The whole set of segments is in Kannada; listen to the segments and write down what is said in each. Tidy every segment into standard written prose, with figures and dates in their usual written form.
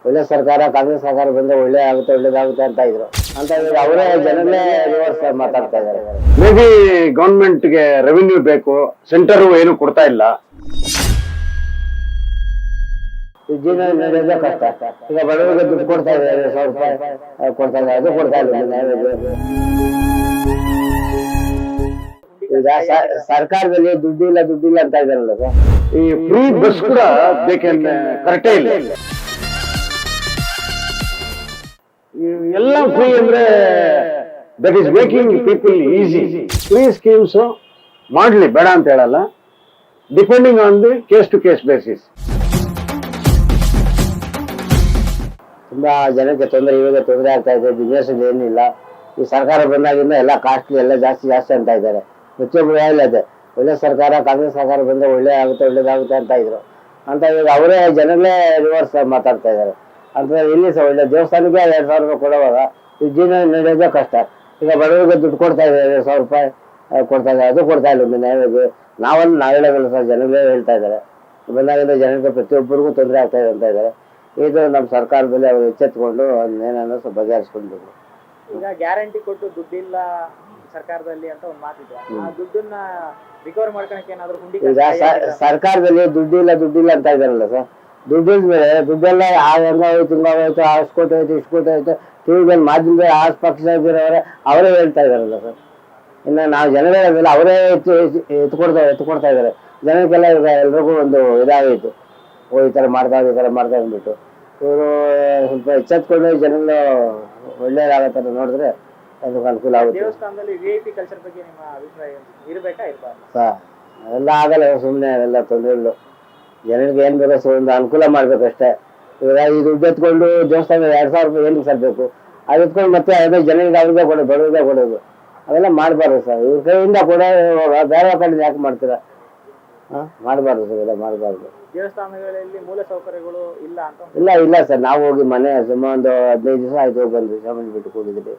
ಒಳ್ಳೆ ಸರ್ಕಾರ ಕಾಂಗ್ರೆಸ್ ಸರ್ಕಾರ ಬಂದ್ರೆ ಒಳ್ಳೇದಾಗುತ್ತೆ ಅಂತ ಇದ್ರು ಅಂತ ಇವಾಗ ಅವರೇ ಜನರೇ ರಿವರ್ಸ್ ಮಾತಾಡ್ತಾ ಇದ್ದಾರೆ. ಮೇ ಬಿ ಗೌರ್ಮೆಂಟ್ಗೆ ರೆವಿನ್ಯೂ ಬೇಕು, ಸೆಂಟರ್ ಏನು ಕೊಡ್ತಾ ಇಲ್ಲ. ಜೀವನ ನಡೆಯೋದೇ ಕಷ್ಟ. ಈಗ ಬಡವರಿಗೆ ದುಡ್ಡು ಕೊಡ್ತಾ ಇದ್ದಾರೆ, 1,000 ರೂಪಾಯಿ ಕೊಡ್ತಾ ಇದ್ದಾರೆ, ಅದು ಕೊಡ್ತಾ ಇಲ್ಲ. ಈಗ ಸರ್ಕಾರದಲ್ಲಿ ದುಡ್ಡಿಲ್ಲ ಅಂತ ಇದಾರಲ್ಲ ಸರ್. ಈ ಫ್ರೀ ಬಸ್ ಕೂಡ ಬೇಕಂದ್ರೆ ಕರೆಕ್ಟೇ ಇಲ್ಲ. ಎಲ್ಲ ಫ್ರೀ ಅಂದ್ರೆ that is making people easy. Free schemes ಮಾಡ್ಲಿ, ಬೇಡ ಅಂತ ಹೇಳಲ್ಲ, depending on the case to case basis. ತುಂಬಾ ಜನಕ್ಕೆ ಇವಾಗ ತೊಂದರೆ ಆಗ್ತಾ ಇದೆ. ಬಿಸ್ನೆಸ್ ಏನಿಲ್ಲ. ಈ ಸರ್ಕಾರ ಬಂದಾಗಿಂದ ಎಲ್ಲ ಕಾಸ್ಟ್ಲಿ, ಎಲ್ಲ ಜಾಸ್ತಿ ಅಂತ ಇದ್ದಾರೆ. ಪ್ರತಿಯೊಬ್ಬರು ಹೇಳಿದೆ ಒಳ್ಳೆ ಸರ್ಕಾರ ಕಾಂಗ್ರೆಸ್ ಸರ್ಕಾರ ಬಂದ್ರೆ ಒಳ್ಳೇದಾಗುತ್ತೆ ಅಂತ ಇದ್ರು ಅಂತ ಇವಾಗ ಅವರೇ ಜನರೇ ರಿವರ್ಸ್ ಮಾತಾಡ್ತಾ ಇದ್ದಾರೆ. ಅಂತ ಇಲ್ಲಿ ಸಹ ಒಳ್ಳೆ ದೇವಸ್ಥಾನಕ್ಕೆ 2,000 ರೂಪಾಯಿ ಕೊಡುವಾಗ ಈ ಜೀವನ ನಡೆಯೋದೇ ಕಷ್ಟ. ಈಗ ಬಡವರಿಗೆ ದುಡ್ಡು ಕೊಡ್ತಾ ಇದ್ದಾರೆ, 1,000 ರೂಪಾಯಿ ಕೊಡ್ತಾ ಇದ್ದಾರೆ, ಅದು ಕೊಡ್ತಾ ಇಲ್ಲ. ನ್ಯಾಯವಾಗಿ ನಾವು ಹೇಳೋದಿಲ್ಲ ಸರ್, ಜನಗಳೇ ಹೇಳ್ತಾ ಇದ್ದಾರೆ. ಬಂದಾಗಿಂದ ಜನರಿಗೆ ಪ್ರತಿಯೊಬ್ಬರಿಗೂ ತೊಂದರೆ ಆಗ್ತಾ ಇದೆ ಅಂತ ಇದ್ದಾರೆ. ಇದು ನಮ್ಮ ಸರ್ಕಾರದಲ್ಲಿ ಅವರು ಎಚ್ಚೆತ್ಕೊಂಡು ಏನೇನೋ ಸ್ವಲ್ಪ ಬಗೆಹರಿಸ್ಕೊಂಡು. ಈಗ ಗ್ಯಾರಂಟಿ ಕೊಟ್ಟು ದುಡ್ಡಿಲ್ಲ ಸರ್ಕಾರದಲ್ಲಿ ಅಂತ ಒಂದು ಮಾತಿದೆ. ಆ ದುಡ್ಡನ್ನ ರಿಕವರ್ ಮಾಡ್ಕೊಳಕ್ಕೆ ಏನಾದ್ರು ಈಗ ಸರ್ಕಾರದಲ್ಲಿ ದುಡ್ಡಿಲ್ಲ ಅಂತ ಇದಾರಲ್ಲ ಸರ್. ದುಡ್ಡಿದ್ಮೇಲೆ ದುಡ್ಡೆಲ್ಲ ಹೆಂಗಾಗೋಯ್ತು, ಹಿಂಗಾಗೋಯ್ತು, ಅಷ್ಟು ಕೋಟಿ ಹೋಯ್ತು, ಇಷ್ಟು ಕೋಟಿ ಹೋಯ್ತು, ಟಿವಿಗಳಲ್ಲಿ ಮಾಧ್ಯಮದಲ್ಲಿ ಪಕ್ಷ ಅವರೇ ಹೇಳ್ತಾ ಇದಾರಲ್ಲ ಸರ್. ಇನ್ನು ನಾವು ಜನರೇ ಹೇಳೋದಿಲ್ಲ, ಅವರೇ ಎತ್ಕೊಡ್ತಾ ಇದ್ದಾರೆ. ಜನಕ್ಕೆಲ್ಲ ಈಗ ಎಲ್ರಿಗೂ ಒಂದು ಇದಾಗೈತು, ಈ ಥರ ಮಾಡ್ತಾ ಅಂದ್ಬಿಟ್ಟು ಇವರು ಸ್ವಲ್ಪ ಎಚ್ಚೆತ್ಕೊಂಡು ಜನಗಳು ಒಳ್ಳೇದಾಗತ್ತರ ನೋಡಿದ್ರೆ ಅದಕ್ಕೆ ಅನುಕೂಲ ಆಗುತ್ತೆ. ದೇವಸ್ಥಾನದಲ್ಲಿ VIP ಕಲ್ಚರ್ ಬಗ್ಗೆ ನಿಮ್ಮ ಅಭಿಪ್ರಾಯ ಇರಬೇಕಾ ಇರಬಾರ್ದು? ಎಲ್ಲ ಆಗಲ್ಲ, ಸುಮ್ಮನೆ ಎಲ್ಲ ತೊಂದರೆಗಳು. ಜನರಿಗೆ ಏನ್ ಬೇಕೋ ಒಂದು ಅನುಕೂಲ ಮಾಡ್ಬೇಕಷ್ಟೇ. ಇವಾಗ ಈ ದುಡ್ಡು ಎತ್ಕೊಂಡು ದೇವಸ್ಥಾನ 2,000 ರೂಪಾಯಿ ಏನಿಗೆ ಸಲ್ಬೇಕು, ಅದು ಎತ್ಕೊಂಡು ಮತ್ತೆ ಅದೇ ಜನರಿಗೆ ಅವ್ರಿಗೆ ಕೊಡೋದು, ಬಡವರಿಗೆ ಕೊಡೋದು, ಅವೆಲ್ಲ ಮಾಡಬಾರ್ದು ಸರ್. ಇವ್ರ ಕೈಯಿಂದ ಕೊಡೋ ಬೇರೆ ಕಡೆ ಯಾಕೆ ಮಾಡ್ತೀರಾ? ಮಾಡಬಾರ್ದು ಸರ್, ಎಲ್ಲ ಮಾಡಬಾರ್ದು. ದೇವಸ್ಥಾನಗಳಲ್ಲಿ ಮೂಲ ಸೌಕರ್ಯಗಳು ಇಲ್ಲ ಅಂತ ಇಲ್ಲ ಸರ್. ನಾವು ಹೋಗಿ ಮನೆ ಸುಮ್ಮ ಒಂದು 15 ದಿವಸ ಆಯ್ತು ಹೋಗಿ ಬಂದ್ವಿ. ಸಾಮಾನ್ಯ ಬಿಟ್ಟು ಕೂಡಿದ್ರಿ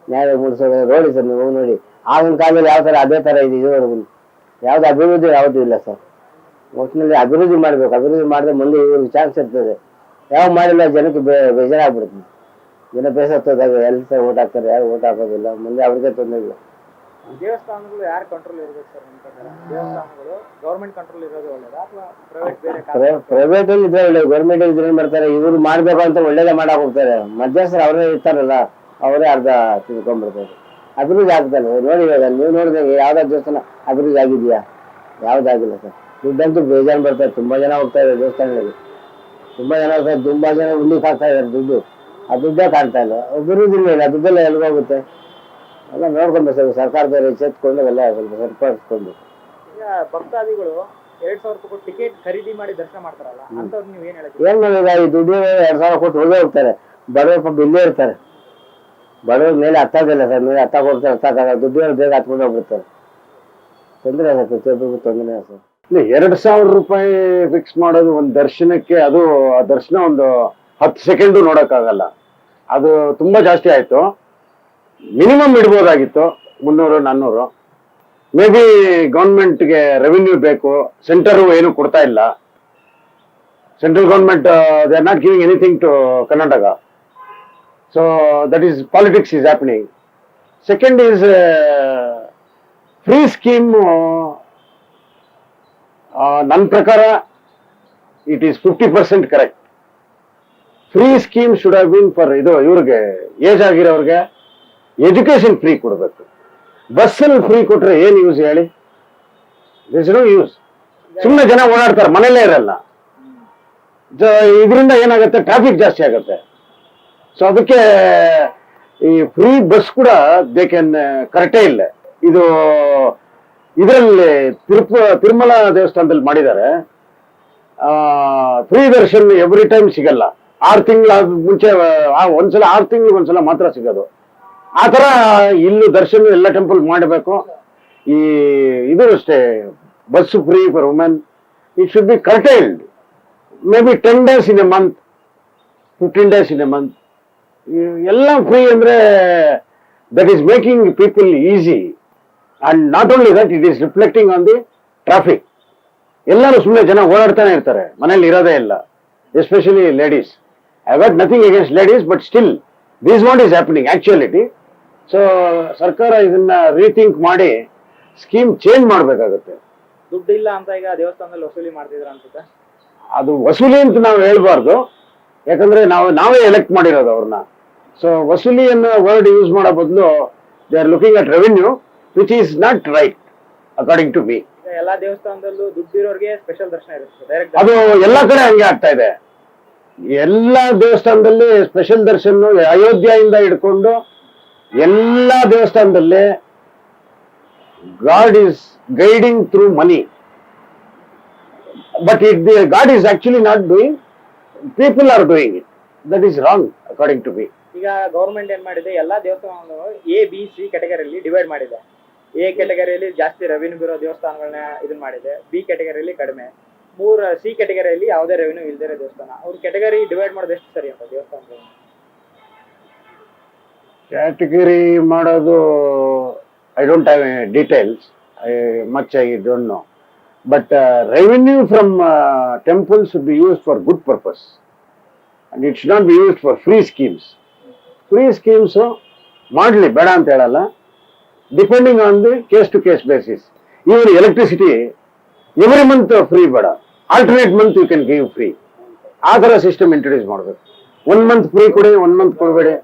ನ್ಯಾಯ ಮೂಡಿಸೋದು ನೋಡಿ ಸರ್. ನೀವು ನೋಡಿ ಆಗಿನ ಕಾಲದಲ್ಲಿ ಯಾವ ಥರ ಅದೇ ಥರ ಇದೆ ಇದುವರೆಗೂ. ಯಾವ್ದು ಅಭಿವೃದ್ಧಿ ಯಾವುದು ಇಲ್ಲ ಸರ್. ಒಟ್ಟಿನಲ್ಲಿ ಅಭಿವೃದ್ಧಿ ಮಾಡ್ಬೇಕು. ಅಭಿವೃದ್ಧಿ ಮಾಡಿದ್ರೆ ಮುಂದೆ ಇವ್ರಿಗೆ ಚಾನ್ಸ್ ಇರ್ತದೆ. ಯಾವ ಮಾಡಿಲ್ಲ ಜನಕ್ಕೆ ಬೇಜಾರಾಗ್ಬಿಡ್ತದೆ. ಜನ ಬೇಸತ್ತೋದಾಗ ಎಲ್ಲಿ ಸರ್ ಓಟ್ ಹಾಕ್ತಾರೆ, ಯಾರು ಓಟ್ ಹಾಕೋದಿಲ್ಲ, ಮುಂದೆ ಅವ್ರಿಗೆ ತೊಂದರೆ ಇಲ್ಲ. ದೇವಸ್ಥಾನಗಳು ಯಾರು ಕಂಟ್ರೋಲ್ ಇರಬೇಕು ಸರ್ ನಿಮ್ಮ ಪ್ರಕಾರ? ದೇವಸ್ಥಾನಗಳು ಗೌರ್ಮೆಂಟ್ ಕಂಟ್ರೋಲ್ ಇರೋದು ಒಳ್ಳೇದಾ ಅಥವಾ ಪ್ರೈವೇಟ್ ಅಲ್ಲಿ ಇದ್ರೆ ಒಳ್ಳೇದು? ಗೌರ್ಮೆಂಟ್ ಇದ್ರೆ ಏನ್ ಮಾಡ್ತಾರೆ, ಇವ್ರು ಮಾಡ್ಬೇಕು ಅಂತ ಒಳ್ಳೇದೇ ಮಾಡಕ್ ಹೋಗ್ತಾರೆ. ಮಧ್ಯಸ್ಥರು ಅವರೇ ಇರ್ತಾರಲ್ಲ, ಅವರೇ ಅರ್ಧ ತಿಳ್ಕೊಂಡ್ಬಿಡ್ತಾರೆ. ಅಭಿವೃದ್ಧಿ ಆಗ್ತಾರೆ ನೋಡಿ. ಇವಾಗ ನೀವು ನೋಡಿದಾಗ ಯಾವ್ದಾದ್ರು ದೇವಸ್ಥಾನ ಅಭಿವೃದ್ಧಿ ಆಗಿದೆಯಾ? ಯಾವ್ದಾಗಿಲ್ಲ ಸರ್. ದುಡ್ಡಂತೂ ಬೇಜಾನ್ ಬರ್ತಾರೆ. ತುಂಬಾ ಜನ ಹೋಗ್ತಾ ಇದ್ದಾರೆ ದೇವಸ್ಥಾನಗಳಿಗೆ. ತುಂಬಾ ಜನ ಉಳ್ಳಿಕ್ ಹಾಕ್ತಾ ಇದಾರೆ ದುಡ್ಡು. ಆ ದುಡ್ಡೇ ಕಾಣ್ತಾ ಇಲ್ಲ. ಅಭಿವೃದ್ಧಿ ಇಲ್ಲ, ದುಡ್ಡೆಲ್ಲ ಎಲ್ಗೋಗುತ್ತೆ. ಎಲ್ಲ ನೋಡ್ಕೊಂಡು ಸರ್, ಸರ್ಕಾರದವ್ರು ಎಚ್ಚೆತ್ಕೊಂಡು ಎಲ್ಲ ಸ್ವಲ್ಪ ಸರಿಪಡಿಸ್ಕೊಂಡು. ಈಗ ಭಕ್ತಾದಿಗಳು 2,000 ರೂಪಾಯಿ ಟಿಕೆಟ್ ಖರೀದಿ ಮಾಡಿ ದರ್ಶನ ಮಾಡ್ತಾರಲ್ಲ, ಅಂತವ್ರು ನೀವು ಏನ್ ಹೇಳ್ತೀರಿ? ಏನ್ ಮಾಡಿದ ಈ ದುಡ್ಡು 2,000 ಕೊಟ್ಟು ಹೋಗೇ ಹೋಗ್ತಾರೆ. ಬಡವರು ಪಾಪ ಇಲ್ಲೇ ಇರ್ತಾರೆ. ಬಡವ್ರ ಮೇಲೆ ಹತ್ತೋದಿಲ್ಲ ಸರ್. ಮೇಲೆ ಹತ್ತಾಗ ಹೋಗ್ತಾರೆ, ಹತ್ತಾಗ ದುಡ್ಡು ಬೇಗ ಹತ್ಕೊಂಡು ಹೋಗ್ಬಿಡ್ತಾರೆ. ತೊಂದರೆ ಸರ್, ಪ್ರತಿಯೊಬ್ಬರಿಗೂ ತೊಂದರೆ ಸರ್. 2,000 ರೂಪಾಯಿ ಫಿಕ್ಸ್ ಮಾಡೋದು ಒಂದು ದರ್ಶನಕ್ಕೆ. ಅದು ಆ ದರ್ಶನ ಒಂದು 10 ಸೆಕೆಂಡು ನೋಡೋಕ್ಕಾಗಲ್ಲ. ಅದು ತುಂಬಾ ಜಾಸ್ತಿ ಆಯ್ತು. ಮಿನಿಮಮ್ ಇಡ್ಬೋದಾಗಿತ್ತು 300-400. ಮೇ ಬಿ ಗೌರ್ಮೆಂಟ್ಗೆ ರೆವಿನ್ಯೂ ಬೇಕು, ಸೆಂಟರ್ ಏನು ಕೊಡ್ತಾ ಇಲ್ಲ. Central government they are not giving anything to Karnataka. So that is politics is happening. Second is free scheme. ನನ್ನ ಪ್ರಕಾರ it is 50% correct. Free scheme should have been for ಇವ್ರಿಗೆ ಏಜ್ ಆಗಿರೋರಿಗೆ ಎಜುಕೇಶನ್ ಫ್ರೀ ಕೊಡಬೇಕು. ಬಸ್ಸಲ್ಲಿ ಫ್ರೀ ಕೊಟ್ರೆ ಏನ್ ಯೂಸ್ ಹೇಳಿ? This no use. ಸುಮ್ಮನೆ ಜನ ಓಡಾಡ್ತಾರೆ, ಮನೆಯಲ್ಲೇ ಇರಲ್ಲ. ಇದರಿಂದ ಏನಾಗುತ್ತೆ, ಟ್ರಾಫಿಕ್ ಜಾಸ್ತಿ ಆಗುತ್ತೆ. ಸೊ ಅದಕ್ಕೆ ಈ ಫ್ರೀ ಬಸ್ ಕೂಡ ಬೇಕೇನ್ ಕರೆಕ್ಟೇ ಇಲ್ಲ. ಇದರಲ್ಲಿ ತಿರುಮಲ ದೇವಸ್ಥಾನದಲ್ಲಿ ಮಾಡಿದ್ದಾರೆ. ಫ್ರೀ ದರ್ಶನ್ ಎವ್ರಿ ಟೈಮ್ ಸಿಗಲ್ಲ. 6 ತಿಂಗಳ ಮುಂಚೆ ಒಂದ್ಸಲ, 6 ತಿಂಗಳಿಗೆ ಒಂದ್ಸಲ ಮಾತ್ರ ಸಿಗೋದು. ಆ ತರ ಇಲ್ಲೂ ದರ್ಶನ ಎಲ್ಲ ಟೆಂಪಲ್ ಮಾಡಬೇಕು. ಇದು ಅಷ್ಟೇ, bus free for women. It should be curtailed. May be 10 days in a month, 15 days in a month. ಎಲ್ಲ ಫ್ರೀ ಅಂದ್ರೆ that is making people easy. And not only that, it is reflecting on the traffic. ಎಲ್ಲರೂ ಸುಮ್ಮನೆ ಜನ ಓಡಾಡ್ತಾನೆ ಇರ್ತಾರೆ, ಮನೇಲಿ ಇರೋದೇ ಇಲ್ಲ, especially ladies. I got nothing against ladies, but still, this is what is happening, actuality. So, ಸರ್ಕಾರ ಇದನ್ನ ರೀಥಿಂಕ್ ಮಾಡಿ ಸ್ಕೀಮ್ ಚೇಂಜ್ ಮಾಡಬೇಕಾಗುತ್ತೆ. ದುಡ್ಡು ಇಲ್ಲ ಅಂತ ಈಗ ದೇವಸ್ಥಾನದಲ್ಲಿ ವಸೂಲಿ ಮಾಡ್ತಿದ್ರ ಅನ್ಸುತ್ತೆ. ಅದು ವಸೂಲಿ ಅಂತ ನಾವು ಹೇಳ್ಬಾರ್ದು, ಯಾಕಂದ್ರೆ ನಾವೇ ಎಲೆಕ್ಟ್ ಮಾಡಿರೋದು ಅವ್ರನ್ನ. ಸೊ ವಸೂಲಿ ಅನ್ನೋ ವರ್ಡ್ ಯೂಸ್ ಮಾಡೋ ಬದಲು they are looking at revenue, which is not right according to me. ಈಗ ಎಲ್ಲಾ ದೇವಸ್ಥಾನದಲ್ಲೂ ದುಡ್ಡಿರೋರಿಗೆ ಸ್ಪೆಷಲ್ ದರ್ಶನ ಇರುತ್ತೆ, ಡೈರೆಕ್ಟ್. ಅದು ಎಲ್ಲಾ ಕಡೆ ಹಂಗೆ ಆಗ್ತಾ ಇದೆ. ಎಲ್ಲಾ ದೇವಸ್ಥಾನದಲ್ಲಿ ಸ್ಪೆಷಲ್ ದರ್ಶನ, ಅಯೋಧ್ಯೆಯಿಂದ ಹಿಡ್ಕೊಂಡು ಎಲ್ಲಾ ದೇವಸ್ಥಾನದಲ್ಲಿ god is guiding through money, but god is actually not doing, people are doing it. That is wrong according to me. ಈಗ ಗೌರ್ಮೆಂಟ್ ಏನ್ ಮಾಡಿದೆ, ಎಲ್ಲಾ ದೇವಸ್ಥಾನಗಳು A, B, C ಕ್ಯಾಟಗರಿಯಲ್ಲಿ ಡಿವೈಡ್ ಮಾಡಿದೆ. A ಕ್ಯಾಟಗರಿಯಲ್ಲಿ ಜಾಸ್ತಿ ರೆವಿನ್ಯೂ ಇರೋ ದೇವಸ್ಥಾನಗಳನ್ನ ಇದನ್ನ ಮಾಡಿದೆ, B ಕ್ಯಾಟಗರಿಯಲ್ಲಿ ಕಡಿಮೆ, C ಕ್ಯಾಟಗರಿಯಲ್ಲಿ ಯಾವುದೇ ರೆವಿನ್ಯೂ ಇಲ್ದಿರೋ ದೇವಸ್ಥಾನ. ಅವ್ರ ಕ್ಯಾಟಗರಿ ಡಿವೈಡ್ ಮಾಡೋದು ಎಷ್ಟು ಸರಿ ಅಂತ ದೇವಸ್ಥಾನಗಳು? ಕ್ಯಾಟಗರಿ ಮಾಡೋದು I don't have details, much I don't know. But revenue from temple should be used for good purpose and it should not be used for free schemes. Free schemes ಮಾಡಲಿ, ಬೇಡ ಅಂತ ಹೇಳಲ್ಲ, depending on the case to case basis. Even electricity every month free ಬೇಡ, alternate month you can give free. ಆ ಥರ ಸಿಸ್ಟಮ್ ಇಂಟ್ರೊಡ್ಯೂಸ್ ಮಾಡಬೇಕು. 1 ಮಂತ್ ಫ್ರೀ ಕೊಡಿ, 1 ಮಂತ್ ಕೊಡಬೇಡಿ,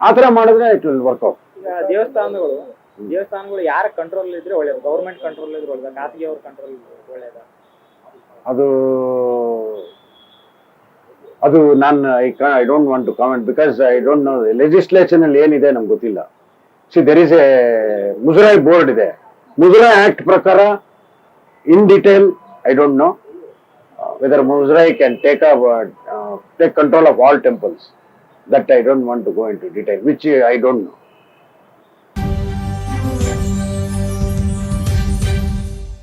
ಆ ಥರ ಮಾಡಿದ್ರೆ ಇಟ್ ವಿಲ್ ವರ್ಕ್ಔಟ್. ಈಗ ದೇವಸ್ಥಾನಗಳು ಯಾರ ಕಂಟ್ರೋಲ್ ಇದ್ರೆ ಒಳ್ಳೇದು? ಗೌರ್ಮೆಂಟ್ ಕಂಟ್ರೋಲ್ ಇದ್ರೆ ಒಳ್ಳೇದ, ಖಾಸಗಿ ಅವ್ರ ಕಂಟ್ರೋಲ್ ಇದ್ರೆ ಒಳ್ಳೇದ? ಅದು ನಾನು I don't want to comment because I don't know legislation ಅಲ್ಲಿ ಏನಿದೆ ನಮ್ಗೆ ಗೊತ್ತಿಲ್ಲ. See there is a Muzrai board ಇದೆ, ಮುಜರಾಯಿ ಆಕ್ಟ್ ಪ್ರಕಾರ in detail I don't know whether Muzrai can take control of all temples. That I don't want to go into detail, which I don't know.